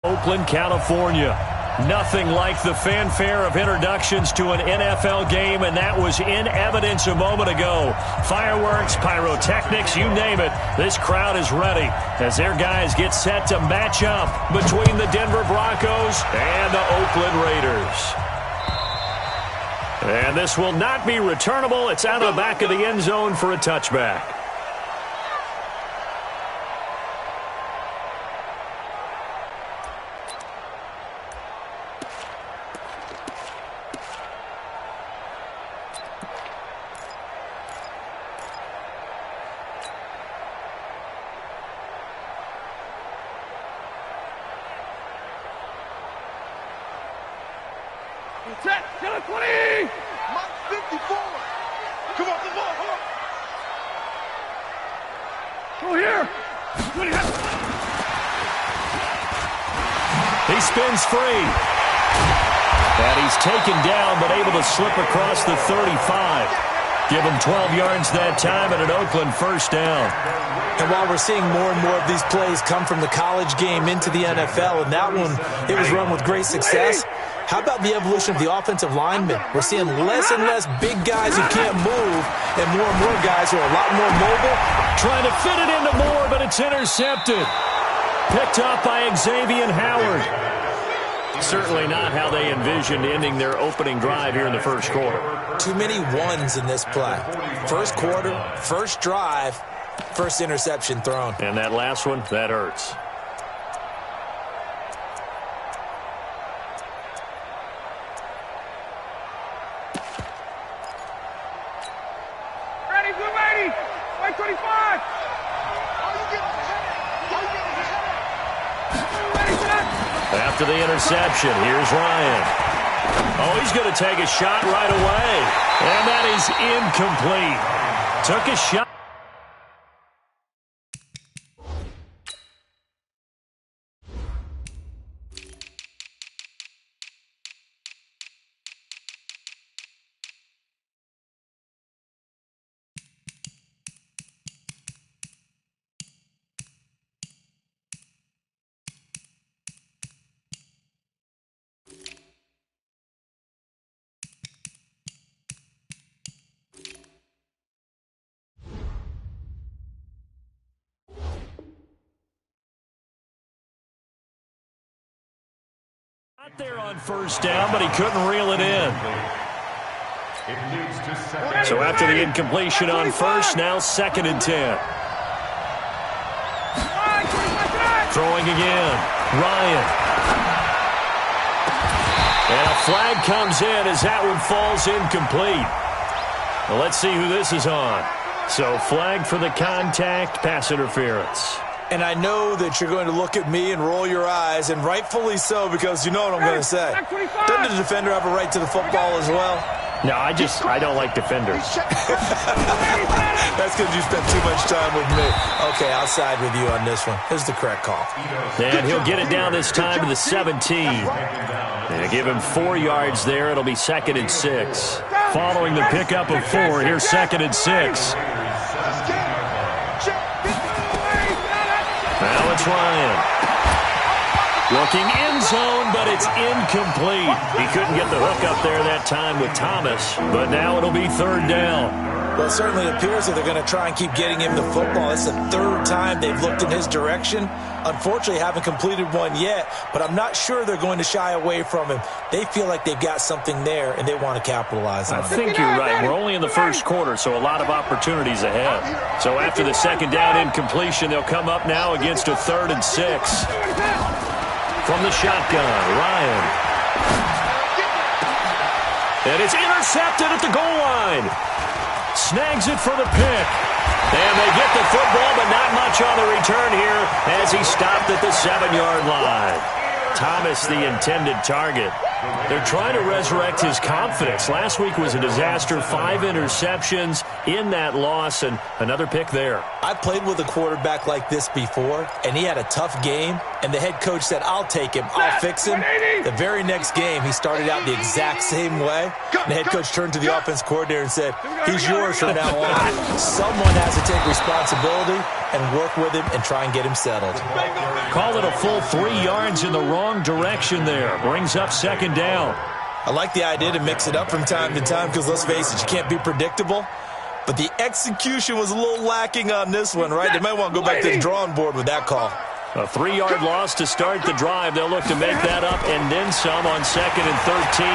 Oakland, California. Nothing like the fanfare of introductions to an NFL game, and that was in evidence a moment ago. Fireworks, pyrotechnics, you name it. This crowd is ready as their guys get set to match up between the Denver Broncos and the Oakland Raiders. And this will not be returnable. It's out of the back of the end zone for a touchback. Set, kill it, 20! Mike 54! Come on, come on, come on! Go here! 20! He spins free. And he's taken down, but able to slip across the 35. Give him 12 yards that time and an Oakland first down. And while we're seeing more and more of these plays come from the college game into the NFL, and that one, it was run with great success. How about the evolution of the offensive linemen? We're seeing less and less big guys who can't move and more guys who are a lot more mobile. Trying to fit it into Moore, but it's intercepted. Picked up by Xavier Howard. Certainly not how they envisioned ending their opening drive here in the first quarter. Too many ones in this play. First quarter, first drive, first interception thrown. And that last one, that hurts. Ready, blue 80! White 25! After the interception, here's Ryan. Oh, he's going to take a shot right away. And that is incomplete. Took a shot. Out there on first down, but he couldn't reel it in. So after the incompletion on first, now 2nd and 10. Throwing again. Ryan. And a flag comes in as that one falls incomplete. Well, let's see who this is on. So flag for the contact, pass interference. And I know that you're going to look at me and roll your eyes, and rightfully so, because you know what I'm going to say. Doesn't the defender have a right to the football as well? No, I don't like defenders. That's because you spent too much time with me. Okay, I'll side with you on this one. Here's the correct call. And he'll get it down this time to the 17. And give him 4 yards there. It'll be 2nd and 6. Following the pickup of 4, here's 2nd and 6. Now it's Ryan. Looking end zone, but it's incomplete. He couldn't get the hook up there that time with Thomas, but now it'll be 3rd down. Well, it certainly appears that they're going to try and keep getting him the football. It's the 3rd time they've looked in his direction. Unfortunately, haven't completed one yet, but I'm not sure they're going to shy away from him. They feel like they've got something there, and they want to capitalize on it. I think you're right. We're only in the first quarter, so a lot of opportunities ahead. So after the 2nd down incompletion, they'll come up now against a 3rd and 6. From the shotgun, Ryan. And it's intercepted at the goal line. Snags it for the pick. And they get the football, but not much on the return here as he stopped at the 7-yard line. Thomas, the intended target. They're trying to resurrect his confidence. Last week was a disaster. 5 interceptions in that loss, and another pick there. I played with a quarterback like this before, and he had a tough game, and the head coach said, I'll take him, I'll fix him. The very next game, he started out the exact same way. And the head coach turned to the offense coordinator and said, he's yours from now on. Someone has to take responsibility and work with him and try and get him settled. Call it a full 3 yards in the wrong direction there. Brings up second down. I like the idea to mix it up from time to time because, let's face it, you can't be predictable. But the execution was a little lacking on this one, right? They might want to go back to the drawing board with that call. A 3-yard loss to start the drive. They'll look to make that up and then some on 2nd and 13.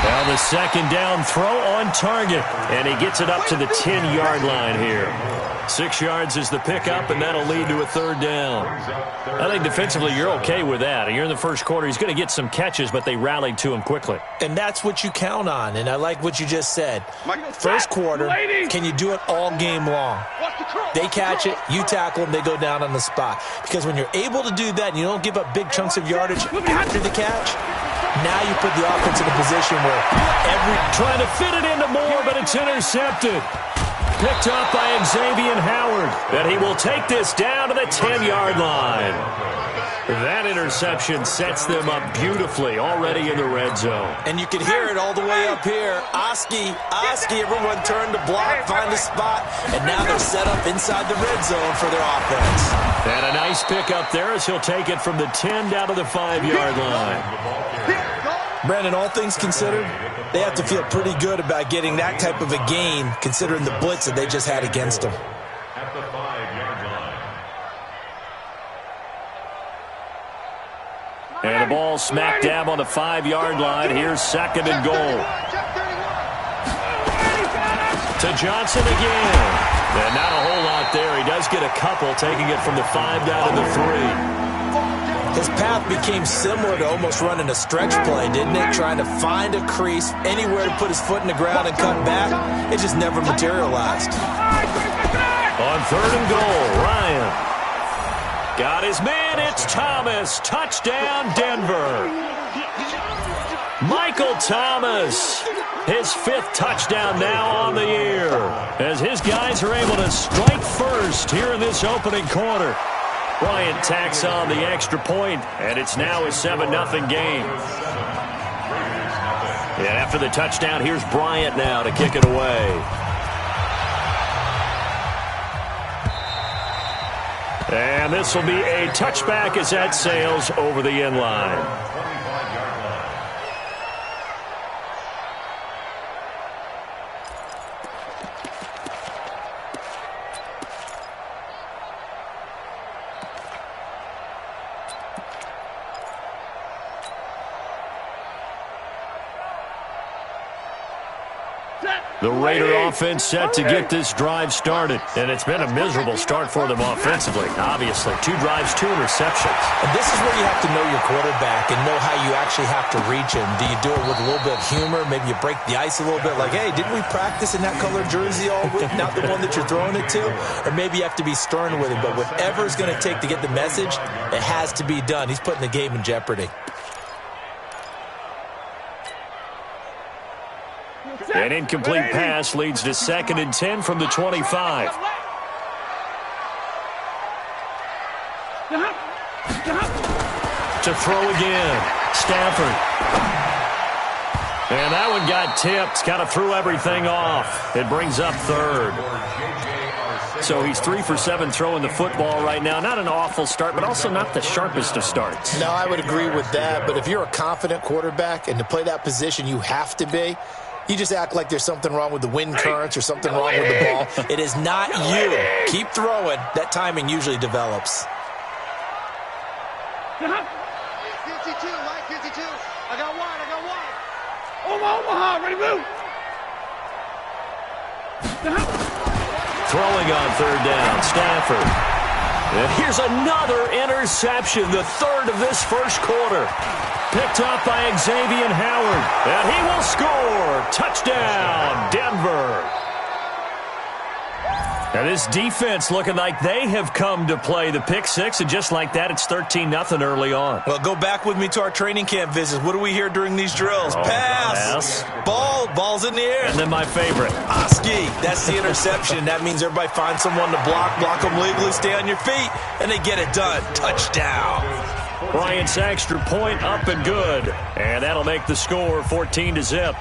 Now the second down throw on target, and he gets it up to the 10-yard line here. 6 yards is the pickup, and that'll lead to a 3rd down. I think defensively you're okay with that. You're in the first quarter. He's going to get some catches, but they rallied to him quickly. And that's what you count on, and I like what you just said. First quarter, can you do it all game long? They catch it, you tackle them, they go down on the spot. Because when you're able to do that and you don't give up big chunks of yardage after the catch, now you put the offense in a position where trying to fit it into Moore, but it's intercepted. Picked up by Xavier Howard. And he will take this down to the 10-yard line. That interception sets them up beautifully already in the red zone. And you can hear it all the way up here. Oski, everyone turned to block, find a spot, and now they're set up inside the red zone for their offense. And a nice pickup there as he'll take it from the 10 down to the 5-yard line. Brandon, all things considered, they have to feel pretty good about getting that type of a gain considering the blitz that they just had against them. At the 5-yard line. And the ball smack dab on the 5-yard line. Here's 2nd and goal. To Johnson again. And not a whole lot there. He does get a couple, taking it from the 5 down to the 3. His path became similar to almost running a stretch play, didn't it? Trying to find a crease, anywhere to put his foot in the ground and cut back. It just never materialized. On 3rd and goal, Ryan. Got his man, it's Thomas. Touchdown, Denver. Michael Thomas, his 5th touchdown now on the year, as his guys are able to strike first here in this opening quarter. Bryant tacks on the extra point, and it's now a 7-0 game. And after the touchdown, here's Bryant now to kick it away. And this will be a touchback as that sails over the end line. The Raider offense set to get this drive started, and it's been a miserable start for them offensively. Obviously, 2 drives, 2 interceptions. And this is where you have to know your quarterback and know how you actually have to reach him. Do you do it with a little bit of humor? Maybe you break the ice a little bit like, hey, didn't we practice in that colored jersey all week, not the one that you're throwing it to? Or maybe you have to be stern with him, but whatever it's going to take to get the message, it has to be done. He's putting the game in jeopardy. An incomplete pass leads to 2nd and 10 from the 25. To throw again, Stafford. And that one got tipped, kind of threw everything off. It brings up 3rd. So he's 3 for 7 throwing the football right now. Not an awful start, but also not the sharpest of starts. No, I would agree with that. But if you're a confident quarterback and to play that position, you have to be. You just act like there's something wrong with the wind currents or something wrong with the ball. It is not you. Keep throwing. That timing usually develops. 52, line 52. I got one. Omaha, ready to move. Throwing on 3rd down, Stafford. And here's another interception, the 3rd of this first quarter. Picked up by Xavier Howard, and he will score. Touchdown, Denver. Now this defense looking like they have come to play the pick six, and just like that, it's 13-0 early on. Well, go back with me to our training camp visits. What do we hear during these drills? Pass. Ball's in the air. And then my favorite. Oski, that's the interception. That means everybody finds someone to block them legally, stay on your feet, and they get it done. Touchdown. Bryant's extra point up and good. And that'll make the score 14-0.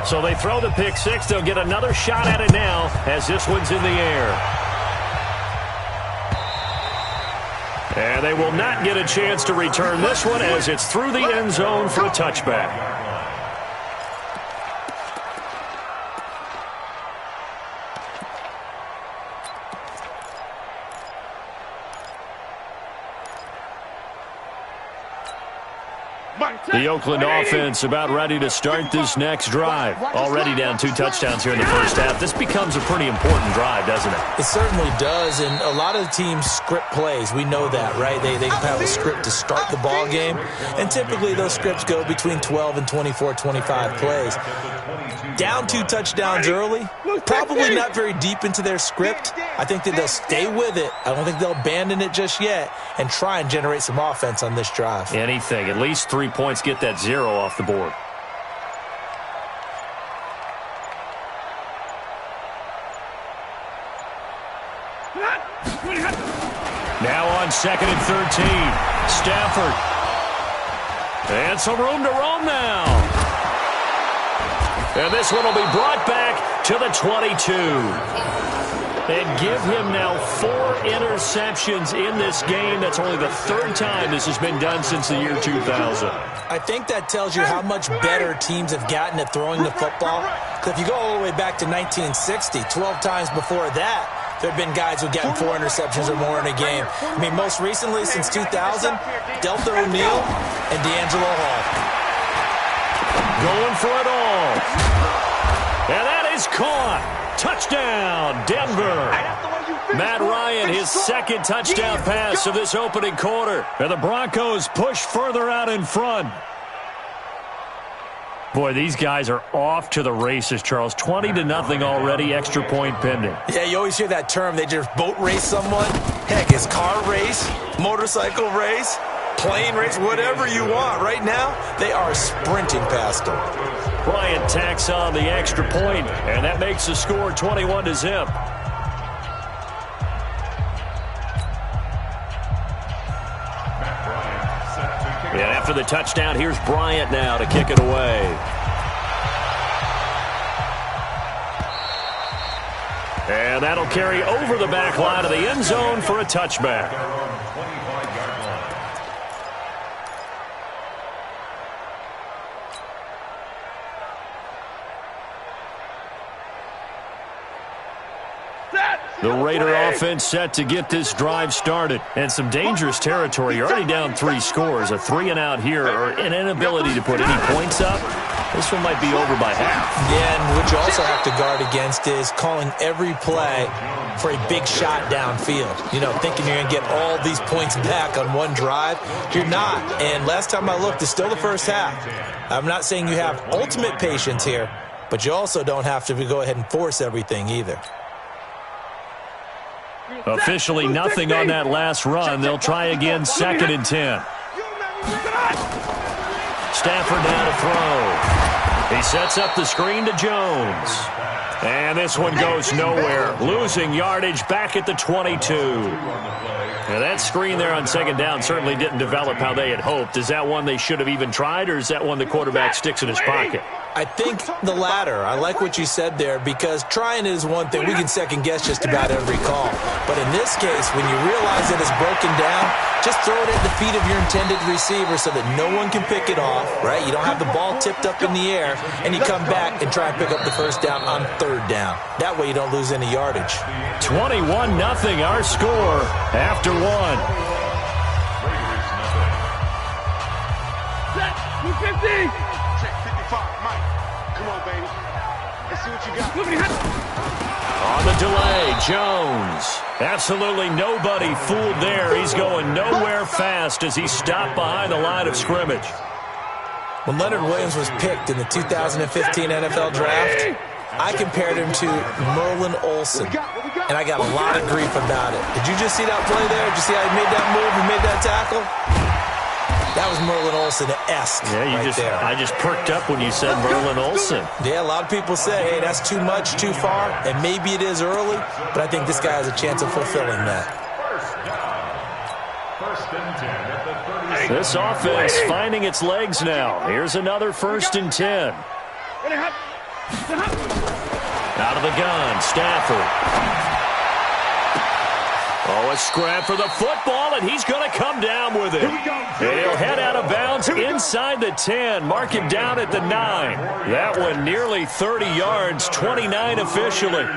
So they throw the pick six. They'll get another shot at it now as this one's in the air. And they will not get a chance to return this one as it's through the end zone for a touchback. The Oakland offense about ready to start this next drive. Already down 2 touchdowns here in the first half. This becomes a pretty important drive, doesn't it? It certainly does, and a lot of the teams script plays. We know that, right? They have a script to start the ball game, and typically those scripts go between 12 and 24, 25 plays. Down 2 touchdowns early, probably not very deep into their script. I think that they'll stay with it. I don't think they'll abandon it just yet and try and generate some offense on this drive. Anything. At least 3 points, get that 0 off the board. Now on 2nd and 13. Stafford. And some room to roam now. And this one will be brought back to the 22. And give him now 4 interceptions in this game. That's only the 3rd time this has been done since the year 2000. I think that tells you how much better teams have gotten at throwing the football. If you go all the way back to 1960, 12 times before that, there have been guys who've gotten 4 interceptions or more in a game. I mean, most recently, since 2000, Delta O'Neal and D'Angelo Hall. Going for it all. And that is caught. Touchdown, Denver. Matt Ryan, his 2nd touchdown pass of this opening quarter. And the Broncos push further out in front. Boy, these guys are off to the races, Charles. 20-0 already, extra point pending. Yeah, you always hear that term. They just boat race someone. Heck, it's car race, motorcycle race, plane race, whatever you want. Right now, they are sprinting past them. Bryant tacks on the extra point, and that makes the score 21-0. And after the touchdown, here's Bryant now to kick it away. And that'll carry over the back line of the end zone for a touchback. The Raider offense set to get this drive started. And some dangerous territory. You're already down 3 scores. A 3-and-out here or an inability to put any points up. This one might be over by half. Yeah, and what you also have to guard against is calling every play for a big shot downfield. You know, thinking you're going to get all these points back on one drive. You're not. And last time I looked, it's still the first half. I'm not saying you have ultimate patience here, but you also don't have to go ahead and force everything either. Officially nothing on that last run. They'll try again, 2nd and 10. Stafford now to throw. He sets up the screen to Jones. And this one goes nowhere. Losing yardage back at the 22. Now that screen there on 2nd down certainly didn't develop how they had hoped. Is that one they should have even tried, or is that one the quarterback sticks in his pocket? I think the latter. I like what you said there, because trying is one thing. We can second-guess just about every call. But in this case, when you realize that it's broken down, just throw it at the feet of your intended receiver so that no one can pick it off, right? You don't have the ball tipped up in the air, and you come back and try and pick up the first down on 3rd down. That way you don't lose any yardage. 21-0 our score after 1. Set, 250. Check 55, Mike. Come on, baby. Let's see what you got. On the delay, Jones. Absolutely nobody fooled there. He's going nowhere fast as he stopped behind the line of scrimmage. When Leonard Williams was picked in the 2015 NFL Draft, I compared him to Merlin Olsen, and I got a lot of grief about it. Did you just see that play there? Did you see how he made that move and made that tackle? That was Merlin Olsen-esque there. I just perked up when you said Merlin Olsen. Yeah, a lot of people say, hey, that's too much, too far, and maybe it is early, but I think this guy has a chance of fulfilling that. First and 10 at the 30. This offense finding its legs now. Here's another 1st and 10. Out of the gun, Stafford. Oh, a scrap for the football, and he's going to come down with it. He'll head out of bounds inside the 10. Mark him down at the 9. That one nearly 30 yards, 29 officially.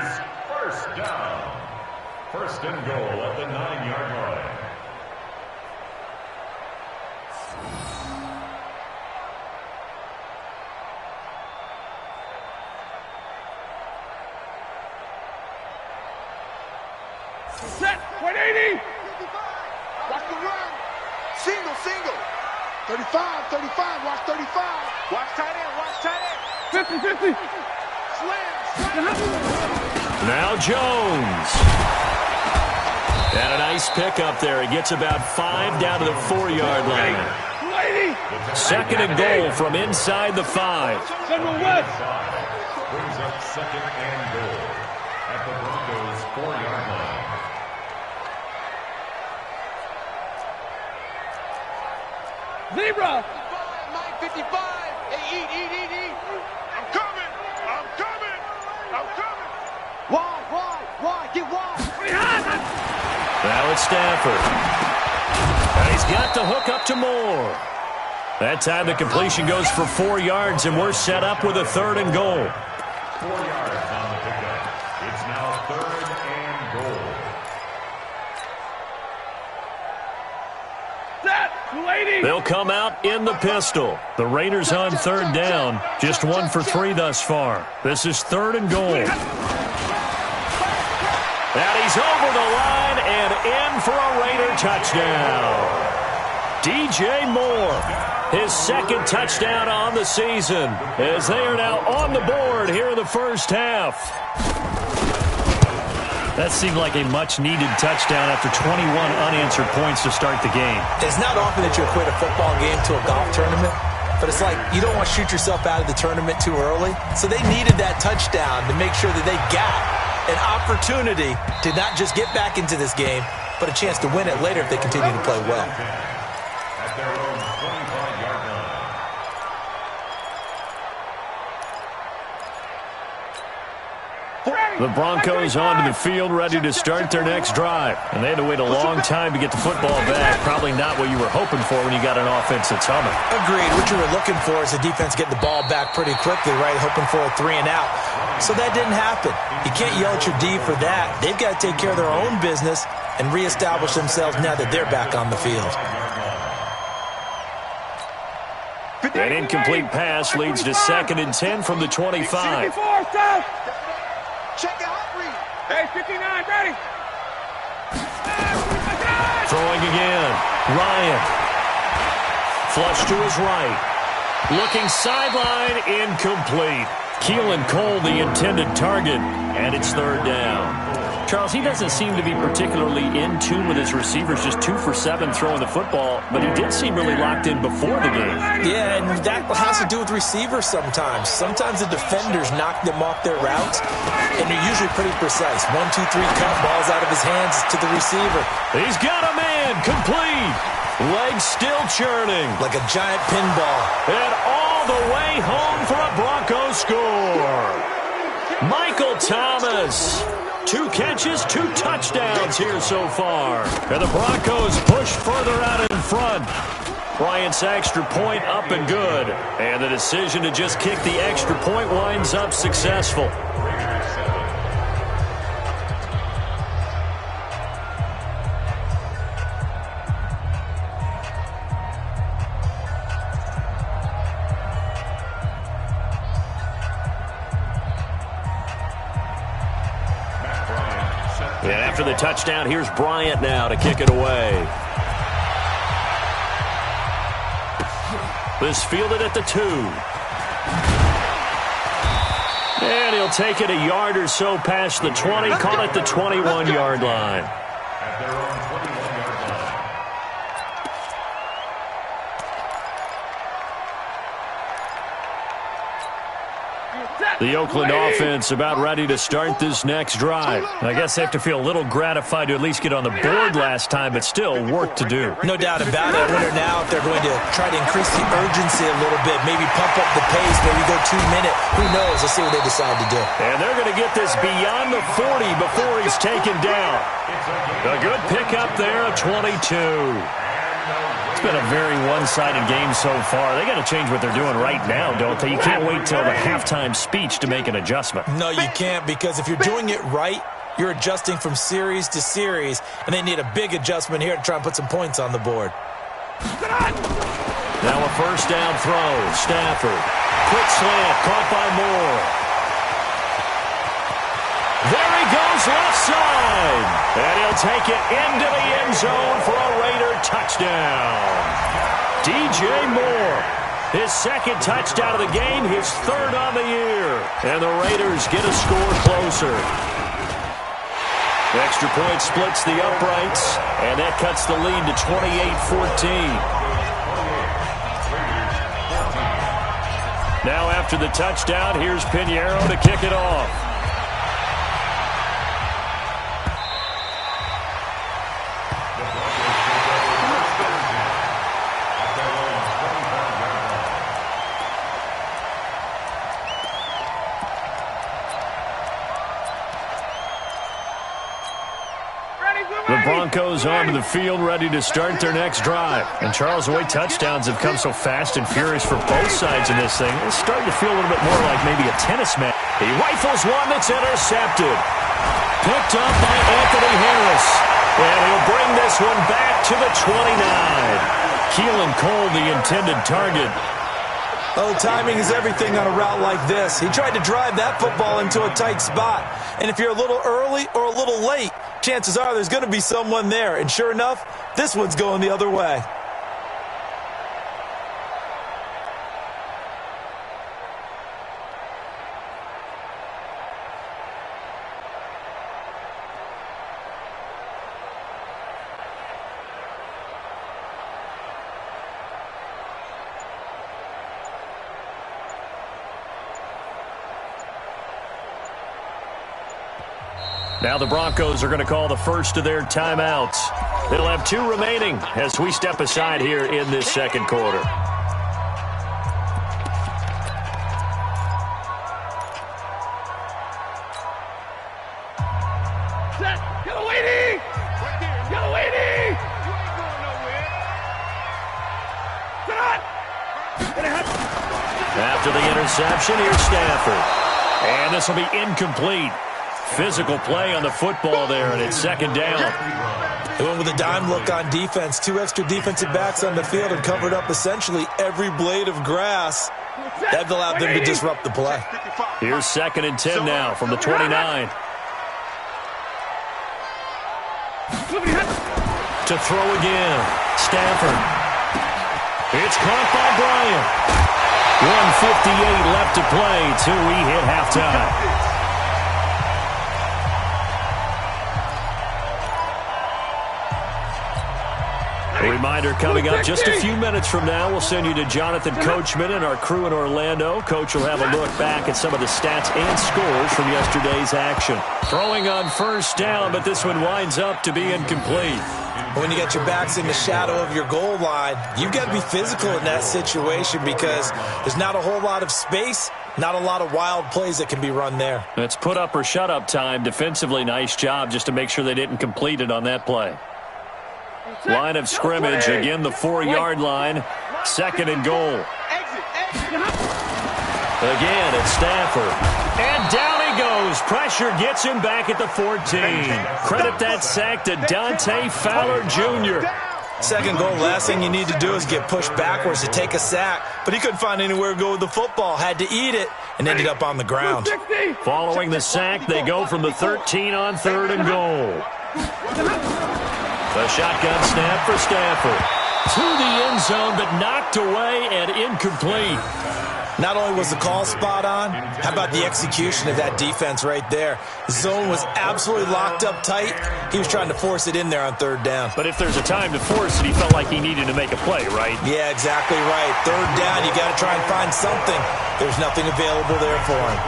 First down. First and goal at the 9-yard line. Set, 180. Watch the run. Single, single. 35, 35, watch 35. Watch tight end, watch tight end. 50, 50. Slam. Now Jones. And a nice pickup there. He gets about 5 down to the 4-yard line. 2nd and goal from inside the 5. Brings up 2nd and goal at the Broncos' 4-yard line. Zebra. Mike 55. Hey, eat. I'm coming. Wide. Get wide. Now it's Stafford. And he's got the hook up to Moore. That time the completion goes for 4 yards, and we're set up with a 3rd and goal. 4 yards on the pickup. It's now 3rd and goal. They'll come out in the pistol. The Raiders on 3rd down. Just 1 for 3 thus far. This is 3rd and goal. And he's over the line and in for a Raider touchdown. DJ Moore, his 2nd touchdown on the season, as they are now on the board here in the first half. That seemed like a much-needed touchdown after 21 unanswered points to start the game. It's not often that you equate a football game to a golf tournament, but it's like you don't want to shoot yourself out of the tournament too early. So they needed that touchdown to make sure that they got an opportunity to not just get back into this game, but a chance to win it later if they continue to play well. At their own 25-yard line. The Broncos onto the field, ready to start their next drive. And they had to wait a long time to get the football back. Probably not what you were hoping for when you got an offense that's humming. Agreed. What you were looking for is the defense getting the ball back pretty quickly, right? Hoping for a 3 and out. So that didn't happen. You can't yell at your D for that. They've got to take care of their own business and reestablish themselves now that they're back on the field. An incomplete pass leads to 2nd and 10 from the 25. Check the hot read. Hey, 59, ready. Throwing again. Ryan. Flush to his right. Looking sideline, incomplete. Keelan Cole, the intended target, and it's 3rd down. Charles, he doesn't seem to be particularly in tune with his receivers, just 2 for 7 throwing the football, but he did seem really locked in before the game. Yeah, and that has to do with receivers sometimes. Sometimes the defenders knock them off their routes, and they're usually pretty precise. 1, 2, 3, cut, ball's out of his hands to the receiver. He's got a man, complete. Legs still churning. Like a giant pinball. And all the way home for a Broncos score. Michael Thomas. 2 catches, 2 touchdowns here so far. And the Broncos push further out in front. Bryant's extra point up and good. And the decision to just kick the extra point winds up successful. And after the touchdown, here's Bryant now to kick it away. This fielded at the 2. And he'll take it a yard or so past the 20, call it the 21-yard line. At their own 21-yard line. The Oakland offense about ready to start this next drive. I guess they have to feel a little gratified to at least get on the board last time, but still work to do. No doubt about it. I wonder now if they're going to try to increase the urgency a little bit, maybe pump up the pace, maybe go 2-minute. Who knows? Let's see what they decide to do. And they're going to get this beyond the 40 before he's taken down. A good pickup there of 22. It's been a very one-sided game so far. They got to change what they're doing right now, don't they? You can't wait till the halftime speech to make an adjustment. No, you can't, because if you're doing it right, you're adjusting from series to series, and they need a big adjustment here to try and put some points on the board. Now a first down throw. Stafford. Quick slant, caught by Moore. There he goes left side. And he'll take it into the end zone for a Raider touchdown. DJ Moore, his second touchdown of the game, his third on the year. And the Raiders get a score closer. Extra point splits the uprights, and that cuts the lead to 28-14. Now after the touchdown, here's Pinheiro to kick it off. The Broncos onto the field, ready to start their next drive. And Charles, the way touchdowns have come so fast and furious for both sides in this thing, it's starting to feel a little bit more like maybe a tennis match. He rifles one that's intercepted. Picked up by Anthony Harris. And he'll bring this one back to the 29. Keelan Cole, the intended target. Oh, timing is everything on a route like this. He tried to drive that football into a tight spot. And if you're a little early or a little late, chances are there's going to be someone there. And sure enough, this one's going the other way. Now the Broncos are going to call the first of their timeouts. They'll have 2 remaining as we step aside here in this second quarter. Set. Yellow 80. Right there. Yellow 80. You ain't going nowhere. After the interception, here's Stafford. And this will be incomplete. Physical play on the football there, and it's second down. They went with a dime look on defense. 2 extra defensive backs on the field and covered up essentially every blade of grass. That allowed them to disrupt the play. Here's 2nd and 10 now from the 29. To throw again. Stafford. It's caught by Bryant. 1:58 left to play till we hit halftime. A reminder coming up just a few minutes from now. We'll send you to Jonathan Coachman and our crew in Orlando. Coach will have a look back at some of the stats and scores from yesterday's action. Throwing on first down, but this one winds up to be incomplete. When you got your backs in the shadow of your goal line, you've got to be physical in that situation because there's not a whole lot of space, not a lot of wild plays that can be run there. It's put up or shut up time. Defensively, nice job just to make sure they didn't complete it on that play. Line of scrimmage, again the 4-yard line. 2nd and goal. Again, it's Stafford. And down he goes. Pressure gets him back at the 14. Credit that sack to Dante Fowler Jr. Second goal, last thing you need to do is get pushed backwards to take a sack. But he couldn't find anywhere to go with the football. Had to eat it and ended up on the ground. Following the sack, they go from the 13 on 3rd and goal. The shotgun snap for Stafford. To the end zone, but knocked away and incomplete. Not only was the call spot on, how about the execution of that defense right there? The zone was absolutely locked up tight. He was trying to force it in there on third down. But if there's a time to force it, he felt like he needed to make a play, right? Yeah, exactly right. Third down, you got to try and find something. There's nothing available there for him.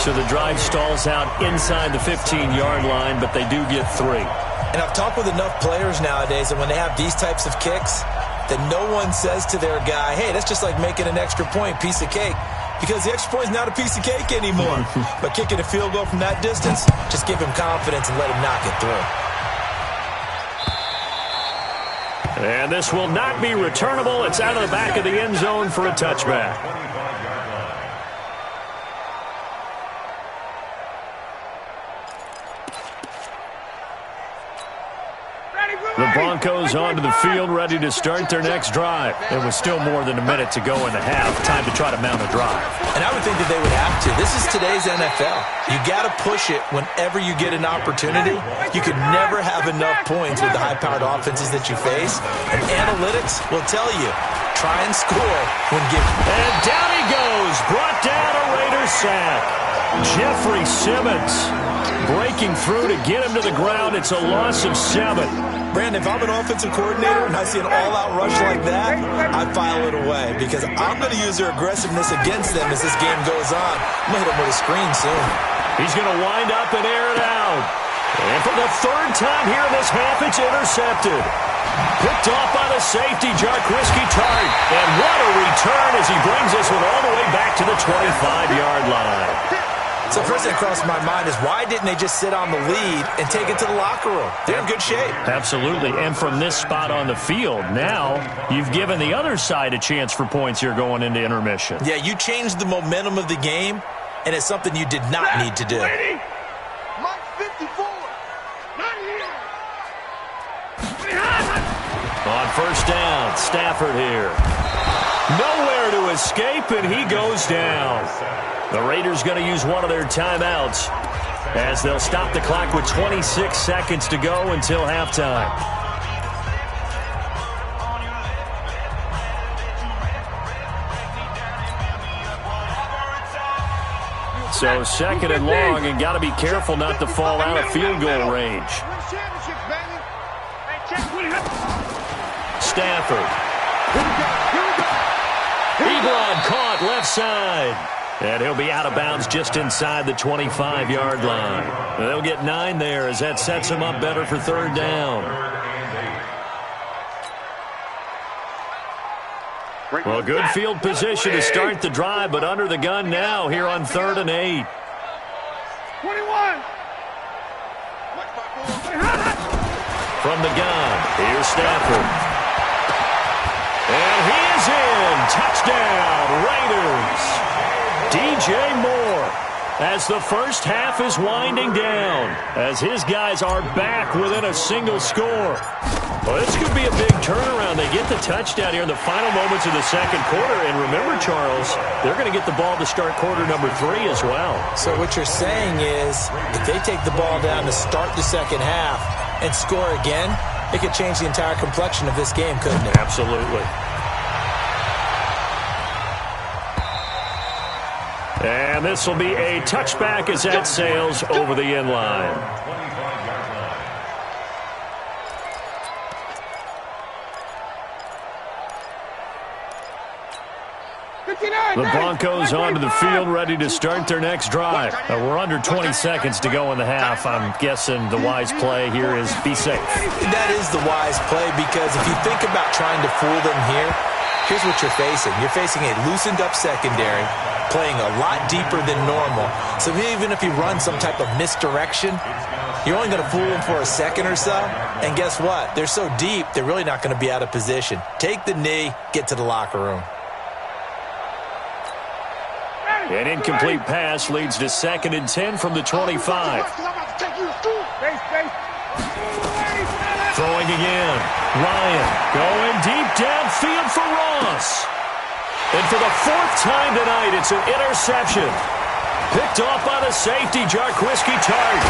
So the drive stalls out inside the 15-yard line, but they do get 3. And I've talked with enough players nowadays that when they have these types of kicks, that no one says to their guy, hey, that's just like making an extra point, piece of cake. Because the extra point is not a piece of cake anymore. But kicking a field goal from that distance, just give him confidence and let him knock it through. And this will not be returnable. It's out of the back of the end zone for a touchback. The Broncos onto the field, ready to start their next drive. It was still more than a minute to go in the half. Time to try to mount a drive. And I would think that they would have to. This is today's NFL. You got to push it whenever you get an opportunity. You could never have enough points with the high-powered offenses that you face. And analytics will tell you, try and score when given. And down he goes. Brought down a Raiders sack. Jeffrey Simmons breaking through to get him to the ground. It's a loss of 7. Brandon, if I'm an offensive coordinator and I see an all-out rush like that, I file it away because I'm going to use their aggressiveness against them as this game goes on. I'm going to hit them with a screen soon. He's going to wind up and air it out. And for the third time here in this half, it's intercepted. Picked off by the safety, Jarquiski Tart. And what a return as he brings this one all the way back to the 25-yard line. So first thing that crossed my mind is why didn't they just sit on the lead and take it to the locker room? They're in good shape. Absolutely. And from this spot on the field, now you've given the other side a chance for points here going into intermission. Yeah, you changed the momentum of the game, and it's something you did not need to do. Mike 54. Not here. On first down, Stafford here. Nowhere to escape, and he goes down. The Raiders going to use one of their timeouts as they'll stop the clock with 26 seconds to go until halftime. So second and long, and got to be careful not to fall out of field goal range. Stafford. Ebron caught left side. And he'll be out of bounds just inside the 25-yard line. They'll get 9 there as that sets him up better for third down. Well, good field position to start the drive, but under the gun now here on 3rd and 8. 21. From the gun, here's Stafford. And he is in. Touchdown, Raiders. DJ Moore as the first half is winding down as his guys are back within a single score. Well, this could be a big turnaround. They get the touchdown here in the final moments of the second quarter. And remember, Charles, they're going to get the ball to start quarter number 3 as well. So what you're saying is if they take the ball down to start the second half and score again, it could change the entire complexion of this game, couldn't it? Absolutely. And this will be a touchback as that sails over the end line. The Broncos onto the field, ready to start their next drive. We're under 20 seconds to go in the half. I'm guessing the wise play here is be safe. That is the wise play because if you think about trying to fool them here, here's what you're facing. You're facing a loosened-up secondary, playing a lot deeper than normal. So even if you run some type of misdirection, you're only going to fool them for a second or so. And guess what? They're so deep, they're really not going to be out of position. Take the knee, get to the locker room. An incomplete pass leads to 2nd and 10 from the 25. Throwing again. Ryan going deep downfield for Ross. And for the 4th time tonight, it's an interception. Picked off by the safety, Jarquiski Tart.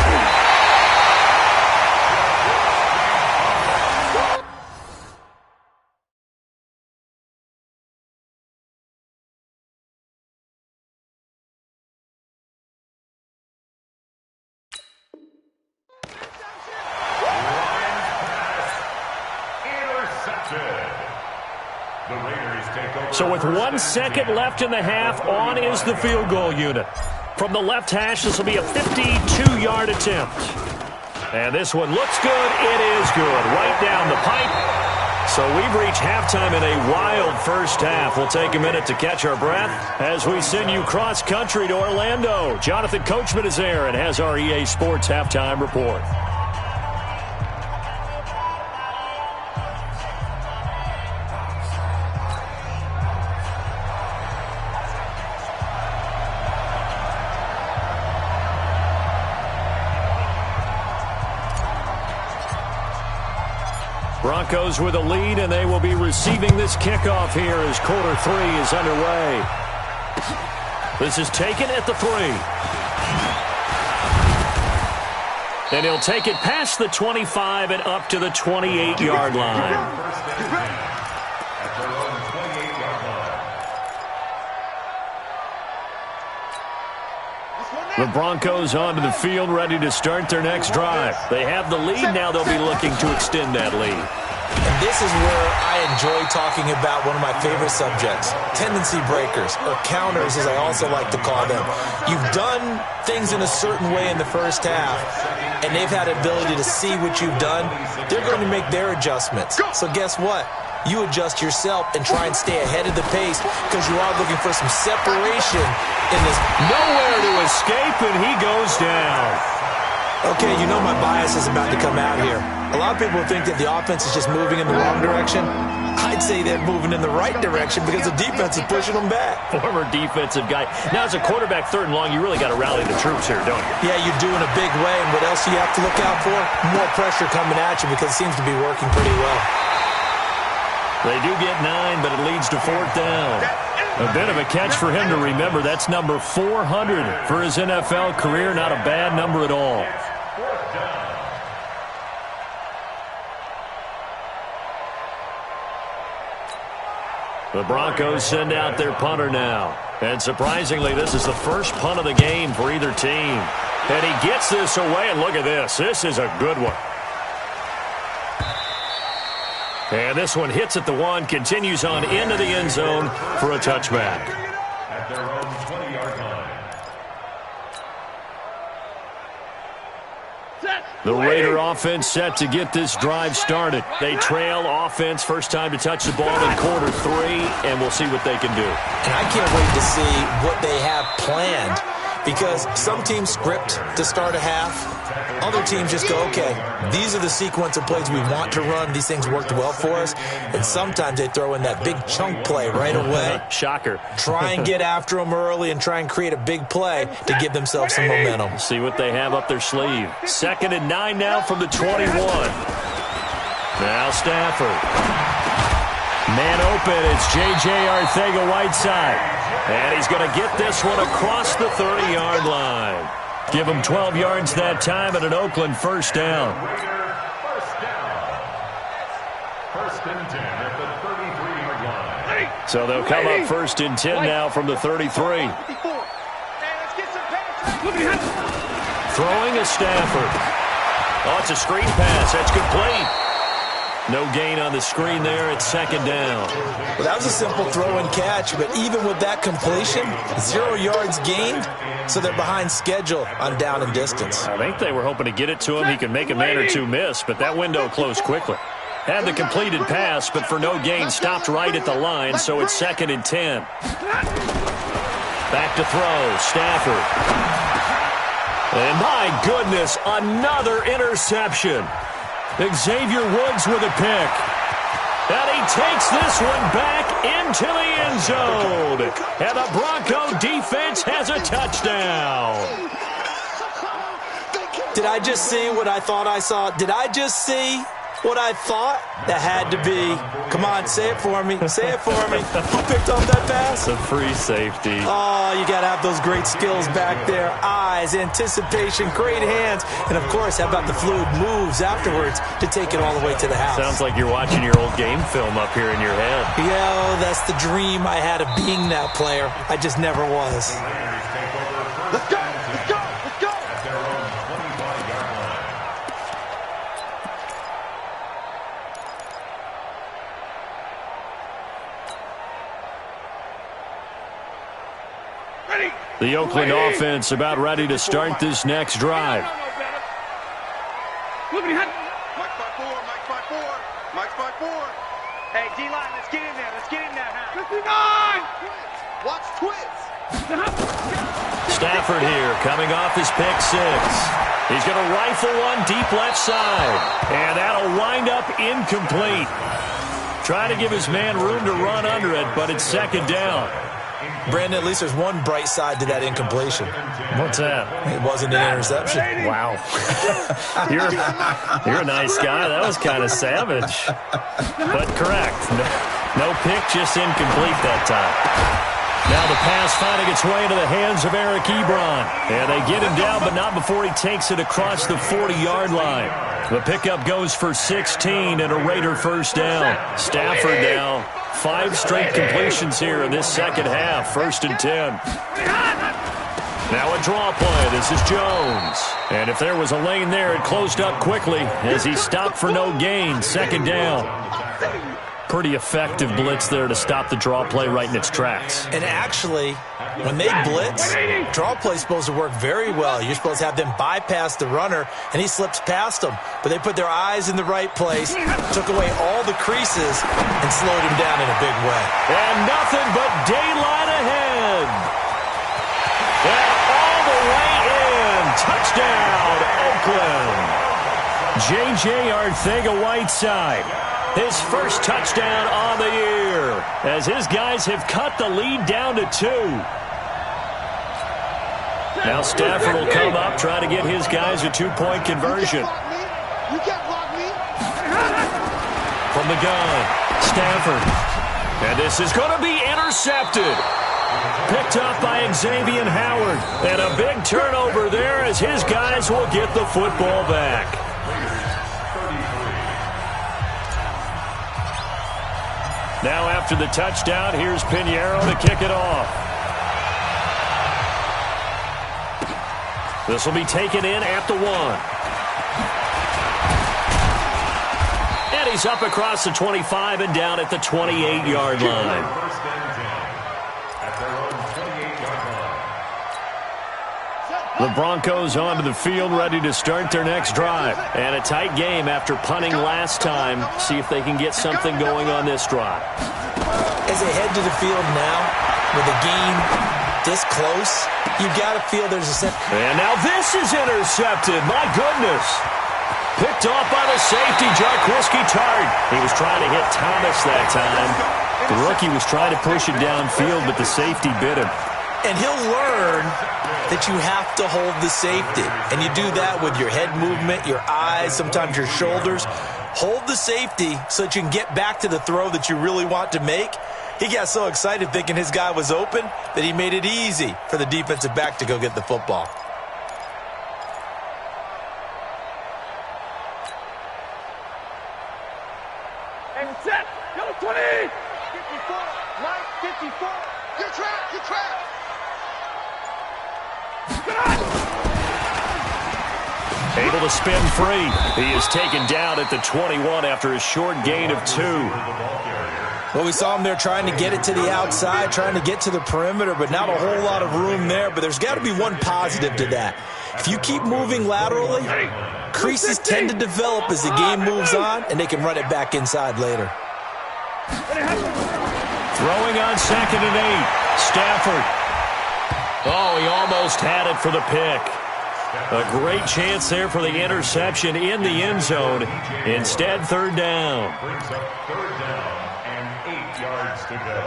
So with 1 second left in the half, on is the field goal unit. From the left hash, this will be a 52-yard attempt. And this one looks good. It is good. Right down the pipe. So we've reached halftime in a wild first half. We'll take a minute to catch our breath as we send you cross-country to Orlando. Jonathan Coachman is there and has our EA Sports halftime report. Broncos with a lead, and they will be receiving this kickoff here as quarter 3 is underway. This is taken at the 3. And he'll take it past the 25 and up to the 28-yard line. The Broncos onto the field, ready to start their next drive. They have the lead. Now they'll be looking to extend that lead. And this is where I enjoy talking about one of my favorite subjects, tendency breakers, or counters as I also like to call them. You've done things in a certain way in the first half, and they've had the ability to see what you've done. They're going to make their adjustments. So guess what? You adjust yourself and try and stay ahead of the pace because you are looking for some separation in this. Nowhere to escape, and he goes down. Okay, you know my bias is about to come out here. A lot of people think that the offense is just moving in the wrong direction. I'd say they're moving in the right direction because the defense is pushing them back. Former defensive guy. Now, as a quarterback, 3rd and long, you really got to rally the troops here, don't you? Yeah, you do in a big way. And what else do you have to look out for? More pressure coming at you because it seems to be working pretty well. They do get 9, but it leads to 4th down. A bit of a catch for him to remember. That's number 400 for his NFL career. Not a bad number at all. The Broncos send out their punter now. And surprisingly, this is the first punt of the game for either team. And he gets this away, and look at this. This is a good one. And this one hits at the 1, continues on into the end zone for a touchback. At their own 20-yard line. The Raider offense set to get this drive started. They trail offense, first time to touch the ball in quarter 3, and we'll see what they can do. And I can't wait to see what they have planned because some teams script to start a half. Other teams just go, okay, these are the sequence of plays we want to run. These things worked well for us. And sometimes they throw in that big chunk play right away. Shocker. Try and get after them early and try and create a big play to give themselves some momentum. See what they have up their sleeve. 2nd and 9 now from the 21. Now Stafford. Man open, it's J.J. Arcega-Whiteside. And he's going to get this one across the 30-yard line. Give him 12 yards that time at an Oakland first down. First and 10 at the 33-yard line. So they'll come up 1st and 10 now from the 33. Throwing a Stafford. Oh, it's a screen pass. That's complete. No gain on the screen there. It's 2nd down. Well, that was a simple throw and catch, but even with that completion, 0 yards gained, so they're behind schedule on down and distance. I think they were hoping to get it to him. He could make a man or two miss, but that window closed quickly. Had the completed pass, but for no gain, stopped right at the line, so it's 2nd and 10. Back to throw, Stafford. And my goodness, another interception. Xavier Woods with a pick. And he takes this one back into the end zone. And the Bronco defense has a touchdown. Did I just see what I thought I saw? Did I just see what I thought? That had to be. Come on, say it for me. Say it for me. Who picked off that pass? The free safety. Oh, you got to have those great skills back there. Eyes, anticipation, great hands. And, of course, how about the fluid moves afterwards to take it all the way to the house? Sounds like you're watching your old game film up here in your head. Yeah, that's the dream I had of being that player. I just never was. Let's go. Let's go. Let's go. At their own 25-yard line. The Oakland offense about ready to start this next drive. Hey, D-line, let's get in there. Let's get in there, huh? 59! Watch twist. Stafford here, coming off his pick six. He's going to rifle one deep left side. And that'll wind up incomplete. Trying to give his man room to run under it, but it's second down. Brandon, at least there's one bright side to that incompletion. What's that? It wasn't an interception. Wow. You're a nice guy. That was kind of savage. But correct. No pick, just incomplete that time. Now the pass finding its way into the hands of Eric Ebron. And they get him down, but not before he takes it across the 40-yard line. The pickup goes for 16 and a Raider first down. Stafford now. 5 straight completions here in this second half. 1st and 10. Now a draw play. This is Jones. And if there was a lane there, it closed up quickly as he stopped for no gain. 2nd down. Pretty effective blitz there to stop the draw play right in its tracks. And actually, when they blitz, draw play is supposed to work very well. You're supposed to have them bypass the runner, and he slips past them. But they put their eyes in the right place, took away all the creases, and slowed him down in a big way. And nothing but daylight ahead. And all the way in. Touchdown, Oakland. J.J. Arcega-Whiteside. His first touchdown on the year as his guys have cut the lead down to 2. Now Stafford will come up, try to get his guys a 2-point conversion. You can't block me. From the gun, Stafford. And this is going to be intercepted. Picked up by Xavier Howard. And a big turnover there as his guys will get the football back. Now after the touchdown, here's Pinheiro to kick it off. This will be taken in at the 1. And he's up across the 25 and down at the 28-yard line. The Broncos onto the field, ready to start their next drive. And a tight game after punting last time. See if they can get something going on this drive. As they head to the field now, with a game this close, you've got to feel there's a set. And now this is intercepted. My goodness. Picked off by the safety, Jarquiski Tart. He was trying to hit Thomas that time. The rookie was trying to push it downfield, but the safety bit him. And he'll learn that you have to hold the safety. And you do that with your head movement, your eyes, sometimes your shoulders. Hold the safety so that you can get back to the throw that you really want to make. He got so excited thinking his guy was open that he made it easy for the defensive back to go get the football. And set. Go 20. 54. Mike, 54. You're trapped. You're trapped. Able to spin free. He is taken down at the 21 after a short gain of 2. Well, we saw him there trying to get it to the outside, trying to get to the perimeter, but not a whole lot of room there. But there's got to be one positive to that. If you keep moving laterally, creases tend to develop as the game moves on, and they can run it back inside later. Throwing on 2nd and 8. Stafford. Oh, he almost had it for the pick. A great chance there for the interception in the end zone. Instead, 3rd down. Brings up 3rd down and 8 yards to go.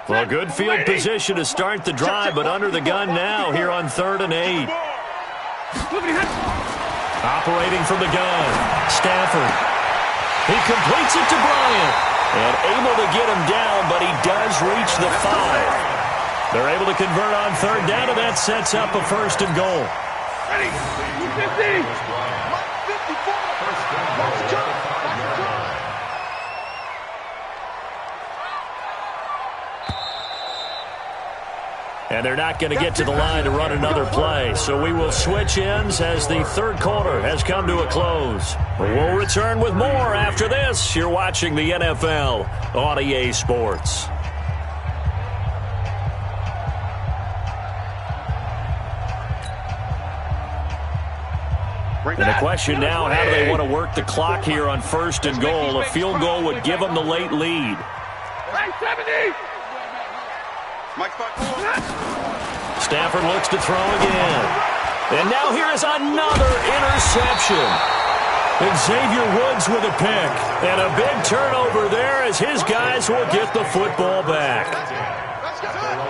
Well, good field position to start the drive, but under the gun now here on 3rd and 8. Operating from the gun, Stafford. He completes it to Bryant. And able to get him down, but he does reach the 5. They're able to convert on 3rd down, and that sets up a 1st and goal. Ready. 54. And they're not going to get to the line to run another play. So we will switch ends as the third quarter has come to a close. We'll return with more after this. You're watching the NFL on EA Sports. And the question now, how do they want to work the clock here on 1st and goal? A field goal would give them the late lead. Stafford looks to throw again. And now here is another interception. Xavier Woods with a pick. And a big turnover there as his guys will get the football back.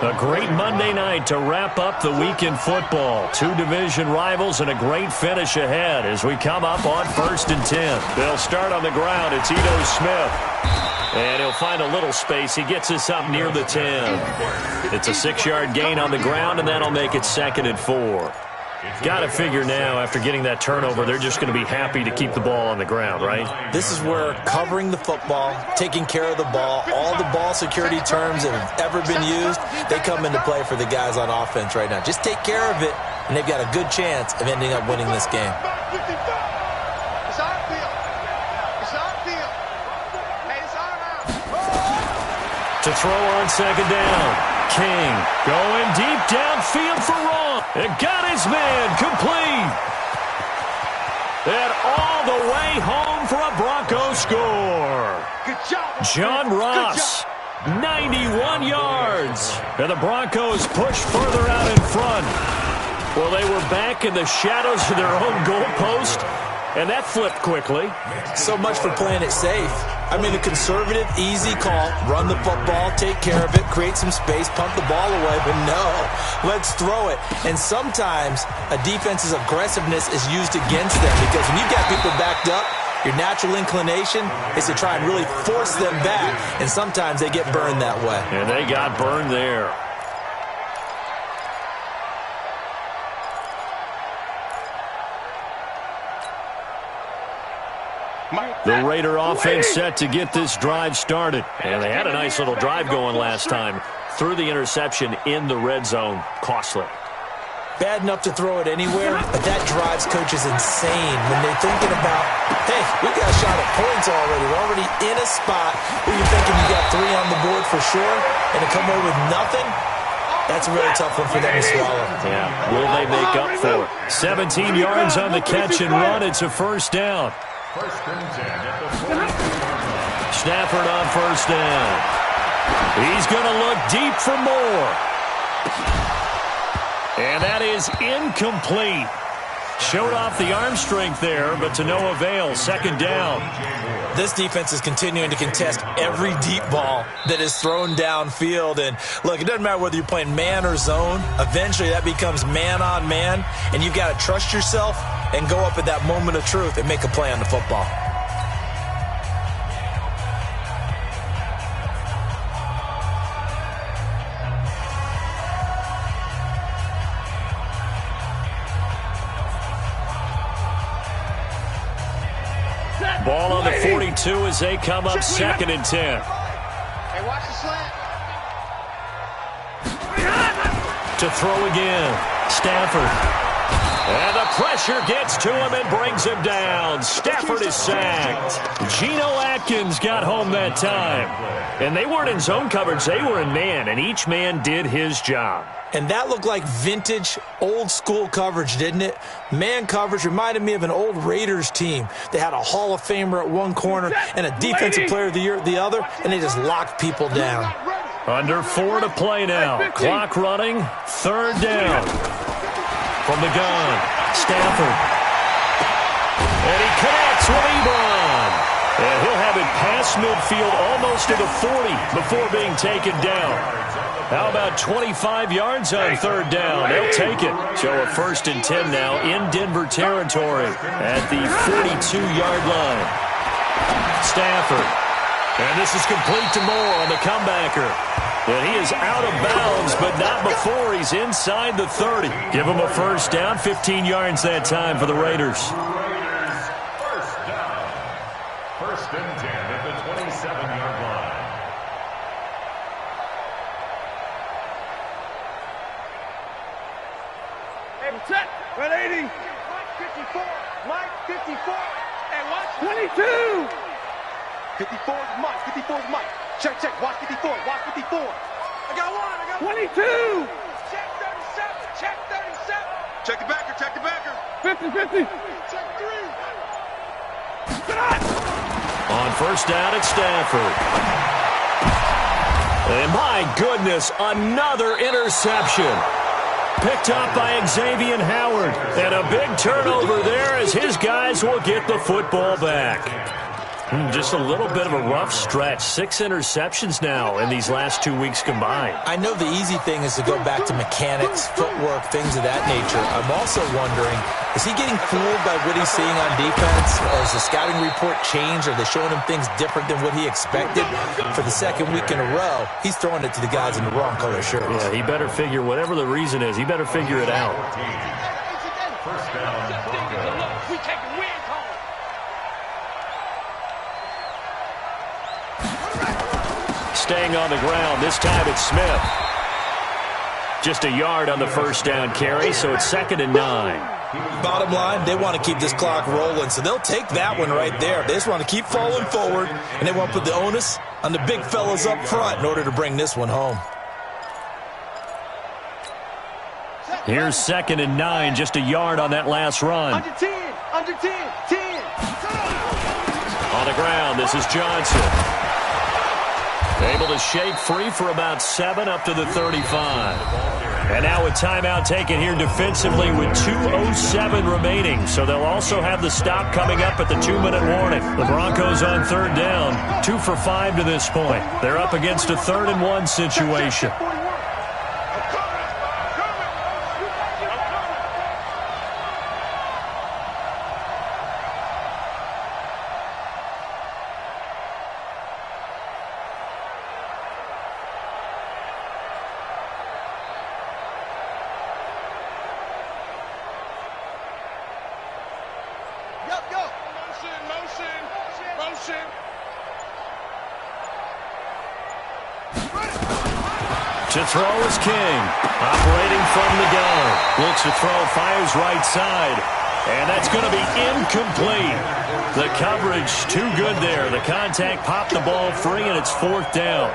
A great Monday night to wrap up the week in football. Two division rivals and a great finish ahead as we come up on 1st and 10. They'll start on the ground. It's Ito Smith. And he'll find a little space. He gets us up near the 10. It's a 6-yard gain on the ground, and that'll make it 2nd and 4. Got to figure now, after getting that turnover, they're just going to be happy to keep the ball on the ground, right? This is where covering the football, taking care of the ball, all the ball security terms that have ever been used, they come into play for the guys on offense right now. Just take care of it, and they've got a good chance of ending up winning this game. To throw on 2nd down. King going deep downfield for Raw. It got his man complete. And all the way home for a Bronco score. Good job. John Ross, 91 yards. And the Broncos push further out in front. Well, they were back in the shadows of their own goalpost, and that flipped quickly. So much for playing it safe. I mean, a conservative, easy call, run the football, take care of it, create some space, punt the ball away, but no, let's throw it. And sometimes a defense's aggressiveness is used against them because when you've got people backed up, your natural inclination is to try and really force them back, and sometimes they get burned that way. And they got burned there. The Raider offense set to get this drive started. And they had a nice little drive going last time. Threw the interception in the red zone. Costly. Bad enough to throw it anywhere, but that drives coaches insane when they're thinking about, hey, we got a shot at points already. We're already in a spot where you're thinking you got 3 on the board for sure, and to come away with nothing, that's a really tough one for them to swallow. Yeah, will they make up for it? 17 yards on the catch and run. It's a 1st down. 1st and 10 at the 40. Stafford on 1st down. He's going to look deep for more. And that is incomplete. Showed off the arm strength there, but to no avail. 2nd down. This defense is continuing to contest every deep ball that is thrown downfield. And, look, it doesn't matter whether you're playing man or zone. Eventually, that becomes man on man, and you've got to trust yourself and go up at that moment of truth and make a play on the football. Ball on the 42 as they come up 2nd and 10. Hey, watch the slant. To throw again. Stafford. And the pressure gets to him and brings him down. Stafford is sacked. Geno Atkins got home that time. And they weren't in zone coverage. They were in man, and each man did his job. And that looked like vintage, old-school coverage, didn't it? Man coverage reminded me of an old Raiders team. They had a Hall of Famer at one corner and a Defensive Player of the Year at the other, and they just locked people down. Under 4 to play now. Clock running. 3rd down. From the gun, Stafford. And he connects with Ebron. And he'll have it past midfield almost to the 40 before being taken down. How about 25 yards on 3rd down? They'll take it. So a 1st and 10 now in Denver territory at the 42-yard line. Stafford. And this is complete to Moore on the comebacker. And he is out of bounds, but not before he's inside the 30. Give him a 1st down, 15 yards that time for the Raiders. 1st down. 1st and 10 at the 27-yard line. Set. 180. Mike 54. Mike 54. And watch 22. 54 is Mike. 54 is Mike. Check, check. Watch 54. Watch 54. I got one. I got 22. Check 37. Check 37. Check the backer. Check the backer. 50-50. Check 3. On first down at Stanford. And my goodness, another interception. Picked up by Xavier Howard. And a big turnover there as his guys will get the football back. Just a little bit of a rough stretch. 6 interceptions now in these last 2 weeks combined. I know the easy thing is to go back to mechanics, footwork, things of that nature. I'm also wondering, is he getting fooled by what he's seeing on defense? Has the scouting report changed? Are they showing him things different than what he expected? For the second week in a row, he's throwing it to the guys in the wrong color shirts. Yeah, he better figure, whatever the reason is, he better figure it out. First down, Broncos. We taking wins home. Staying on the ground, this time it's Smith. Just a yard on the first down carry, so it's 2nd and 9. Bottom line, they want to keep this clock rolling, so they'll take that one right there. They just want to keep falling forward, and they want to put the onus on the big fellas up front in order to bring this one home. Here's 2nd and 9, just a yard on that last run. Under 10, under 10, 10. On the ground, this is Johnson. Able to shake free for about 7 up to the 35. And now a timeout taken here defensively with 2:07 remaining. So they'll also have the stop coming up at the 2-minute warning. The Broncos on 3rd down, 2 for 5 to this point. They're up against a 3rd and 1 situation. To throw is King. Operating from the gun. Looks to throw, fires right side. And that's going to be incomplete. The coverage too good there. The contact popped the ball free, and it's 4th down.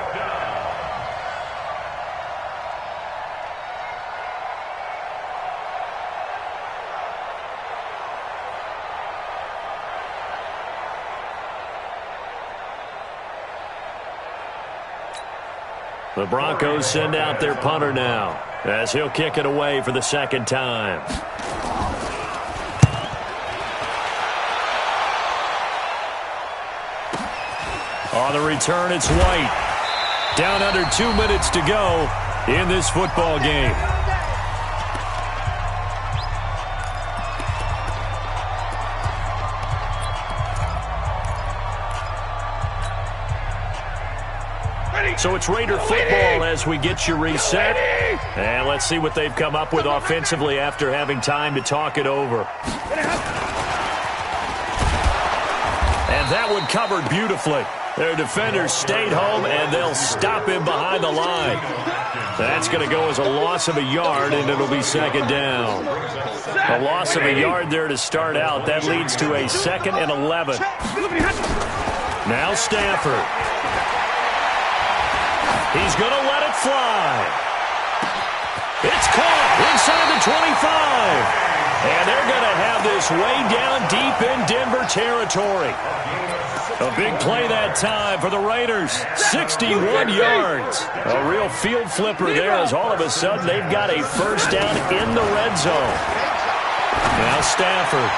The Broncos send out their punter now as he'll kick it away for the 2nd time. On the return, it's White. Down under 2 minutes to go in this football game. So it's Raider football as we get you reset. And let's see what they've come up with offensively after having time to talk it over. And that one covered beautifully. Their defenders stayed home, and they'll stop him behind the line. That's going to go as a loss of a yard, and it'll be 2nd down. A loss of a yard there to start out. That leads to a 2nd and 11. Now Stanford. He's going to let it fly. It's caught inside the 25. And they're going to have this way down deep in Denver territory. A big play that time for the Raiders. 61 yards. A real field flipper there as all of a sudden they've got a first down in the red zone. Now Stafford.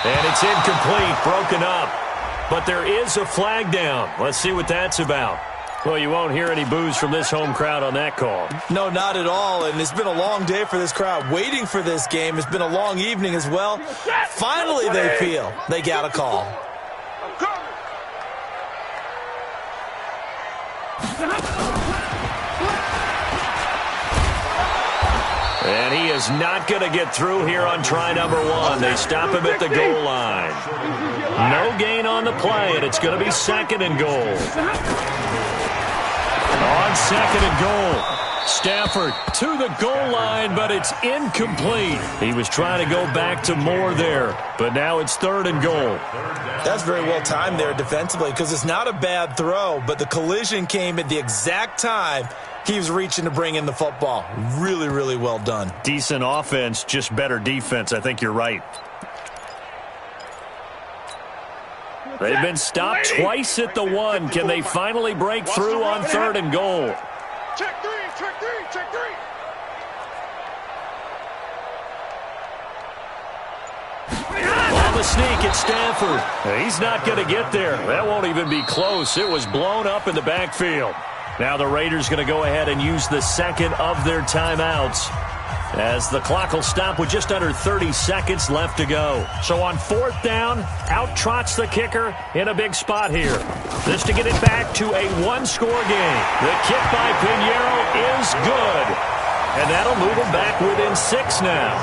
And it's incomplete, broken up. But there is a flag down. Let's see what that's about. Well, you won't hear any boos from this home crowd on that call. No, not at all. And it's been a long day for this crowd waiting for this game. It's been a long evening as well. Finally, they feel they got a call. And he is not going to get through here on try number 1. They stop him at the goal line. No gain on the play, and it's going to be 2nd and goal. On 2nd and goal. Stafford to the goal line, but it's incomplete. He was trying to go back to Moore there, but now it's 3rd and goal. That's very well timed there defensively because it's not a bad throw, but the collision came at the exact time he was reaching to bring in the football. Really, really well done. Decent offense, just better defense. I think you're right. They've been stopped twice at the 1. Can they finally break through on 3rd and goal? Check 3, check 3, check 3. On the sneak, it's Stanford. He's not going to get there. That won't even be close. It was blown up in the backfield. Now the Raiders going to go ahead and use the 2nd of their timeouts, as the clock will stop with just under 30 seconds left to go. So on 4th down, out trots the kicker in a big spot here. This to get it back to a 1-score game. The kick by Pinheiro is good, and that'll move him back within 6 now.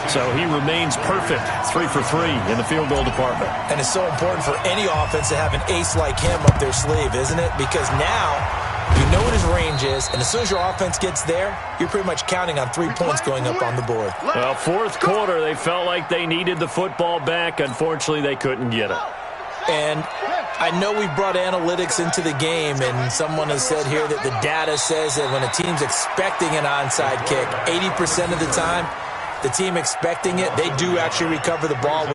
So he remains perfect, 3 for 3 in the field goal department. And it's so important for any offense to have an ace like him up their sleeve, isn't it? Because now you know what his range is, and as soon as your offense gets there, you're pretty much counting on 3 points going up on the board. Well, 4th quarter, they felt like they needed the football back. Unfortunately, they couldn't get it. And I know we brought analytics into the game, and someone has said here that the data says that when a team's expecting an onside kick, 80% of the time, the team expecting it, they do actually recover the ball